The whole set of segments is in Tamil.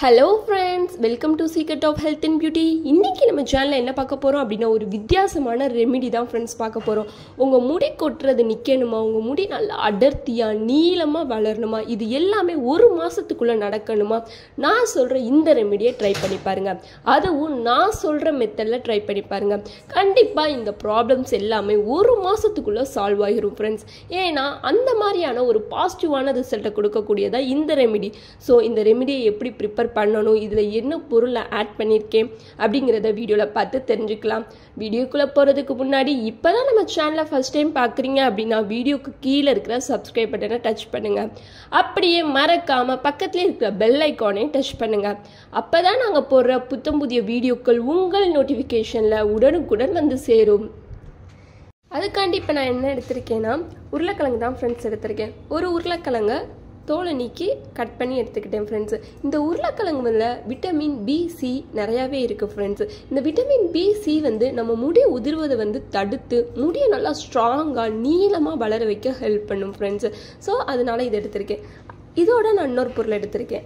Hello friends, welcome to Secret of Health and Beauty. இன்னைக்கு நம்ம சேனல்ல என்ன பார்க்க போறோம் அப்படினா ஒரு வித்தியாசமான ரெமெடி தான் फ्रेंड्स பார்க்க போறோம். உங்க முடி கொட்றது நிக்கணுமா, உங்க முடி நல்லா அடர்த்தியா நீளமா வளரணுமா, இது எல்லாமே ஒரு மாசத்துக்குள்ள நடக்கணுமா, நான் சொல்ற இந்த ரெமெடியை ட்ரை பண்ணி பாருங்க. அதுவும் நான் சொல்ற மெத்தட்ல ட்ரை பண்ணி பாருங்க. கண்டிப்பா இந்த ப்ராப்ளம்ஸ் எல்லாமே ஒரு மாசத்துக்குள்ள சால்வ் ஆகிரும் फ्रेंड्स. ஏனா அந்த மாதிரியான ஒரு பாசிட்டிவான ரிசல்ட்டை கொடுக்க கூடியதா இந்த ரெமெடி. சோ இந்த ரெமெடியை எப்படி ப்ரிப்பேர் பண்ணணும், இதுல என்ன பொருளை ஆட் பண்ணிருக்கேன் அப்படிங்கறத வீடியோல பார்த்து தெரிஞ்சுக்கலாம். வீடியோக்குள்ள போறதுக்கு முன்னாடி இப்பதான் நம்ம சேனலை ஃபர்ஸ்ட் டைம் பாக்குறீங்க அப்படின்னா வீடியோக்கு கீழே இருக்கிற சப்ஸ்கிரைப் பட்டனை டச் பண்ணுங்க. அப்படியே மறக்காம பக்கத்துல இருக்கிற பெல் ஐகானை டச் பண்ணுங்க. அப்பதான் நாங்க போடுற புத்தம் புதிய வீடியோக்கள் உங்கள் நோட்டிபிகேஷன்ல உடனுக்குடன் வந்து சேரும். அதுக்காண்டி இப்போ நான் என்ன எடுத்திருக்கேன்னா உருளைக்கிழங்கு தான் ஃப்ரெண்ட்ஸ் எடுத்திருக்கேன். ஒரு உருளைக்கிழங்கை தோலை நீக்கி கட் பண்ணி எடுத்துக்கிட்டேன் ஃப்ரெண்ட்ஸு. இந்த உருளைக்கிழங்குல விட்டமின் B-C நிறையாவே இருக்குது ஃப்ரெண்ட்ஸு. இந்த விட்டமின் B-C வந்து நம்ம முடி உதிர்வதை வந்து தடுத்து முடியை நல்லா ஸ்ட்ராங்காக நீளமாக வளர வைக்க ஹெல்ப் பண்ணும் ஃப்ரெண்ட்ஸு. ஸோ அதனால இதை எடுத்திருக்கேன். இதோட நான் இன்னொரு பொருள் எடுத்திருக்கேன்.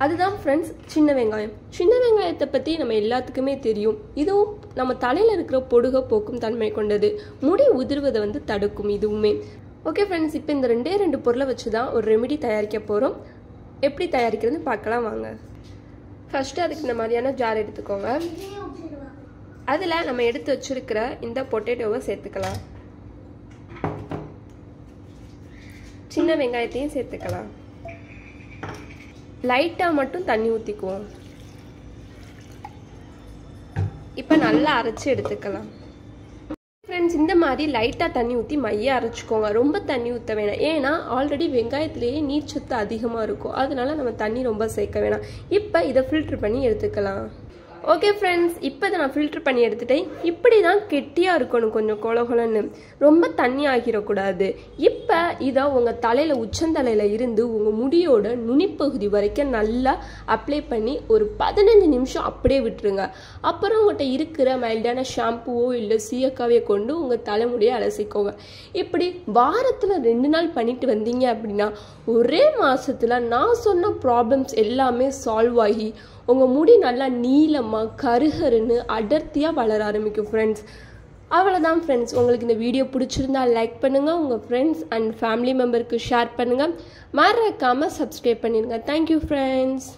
அதுதான் ஃப்ரெண்ட்ஸ் சின்ன வெங்காயம். சின்ன வெங்காயத்தை பற்றி நம்ம எல்லாத்துக்குமே தெரியும். இதுவும் நம்ம தலையில் இருக்கிற பொடுகை போக்கும் தன்மை கொண்டது, முடி உதிர்வதை வந்து தடுக்கும் இதுவுமே. ஓகே ஃப்ரெண்ட்ஸ், இப்போ இந்த ரெண்டு பொருளை வச்சு தான் ஒரு ரெமெடி தயாரிக்க போகிறோம். எப்படி தயாரிக்கிறதுன்னு பார்க்கலாம் வாங்க. ஃபர்ஸ்ட்டு அதுக்கு இந்த மாதிரியான ஜார் எடுத்துக்கோங்க. அதில் நம்ம எடுத்து வச்சிருக்கிற இந்த பொட்டேட்டோவை சேர்த்துக்கலாம். சின்ன வெங்காயத்தையும் சேர்த்துக்கலாம். லைட்டாக மட்டும் தண்ணி ஊற்றிக்குவோம். இப்போ நல்லா அரைச்சி எடுத்துக்கலாம் ஃப்ரெண்ட்ஸ். இந்த மாதிரி லைட்டாக தண்ணி ஊற்றி மைய அரைச்சிக்கோங்க. ரொம்ப தண்ணி ஊற்ற வேணாம், ஏன்னா ஆல்ரெடி வெங்காயத்திலேயே நீர் சத்து அதிகமாக இருக்கும். அதனால நம்ம தண்ணி ரொம்ப சேர்க்க வேணாம். இப்போ இதை ஃபில்ட்ரு பண்ணி எடுத்துக்கலாம். ஓகே ஃப்ரெண்ட்ஸ், இப்போ இதை நான் ஃபில்ட்ரு பண்ணி எடுத்துட்டேன். இப்படி தான் கெட்டியாக இருக்கணும், கொஞ்சம் கொலகொலன்னு, ரொம்ப தண்ணி ஆகிடக்கூடாது. இப்போ இதை உங்கள் தலையில் உச்சந்தலையில் இருந்து உங்கள் முடியோட நுனிப்பகுதி வரைக்கும் நல்லா அப்ளை பண்ணி ஒரு 15 நிமிஷம் அப்படியே விட்டுருங்க. அப்புறம் உங்கள்கிட்ட இருக்கிற மைல்டான ஷாம்புவோ இல்லை சீயக்காவையோ கொண்டு உங்கள் தலைமுடியை அலசிக்கோங்க. இப்படி வாரத்தில் 2 நாள் பண்ணிட்டு வந்தீங்க அப்படின்னா ஒரே மாதத்தில் நான் சொன்ன ப்ராப்ளம்ஸ் எல்லாமே சால்வ் ஆகி உங்கள் முடி நல்லா நீளமாக கருகருன்னு அடர்த்தியாக வளர ஆரம்பிக்கும் ஃப்ரெண்ட்ஸ். அவ்வளோதான் ஃப்ரெண்ட்ஸ். உங்களுக்கு இந்த வீடியோ பிடிச்சிருந்தா லைக் பண்ணுங்கள், உங்கள் ஃப்ரெண்ட்ஸ் அண்ட் ஃபேமிலி மெம்பருக்கு ஷேர் பண்ணுங்கள், மறக்காமல் சப்ஸ்கிரைப் பண்ணிடுங்க. Thank you friends.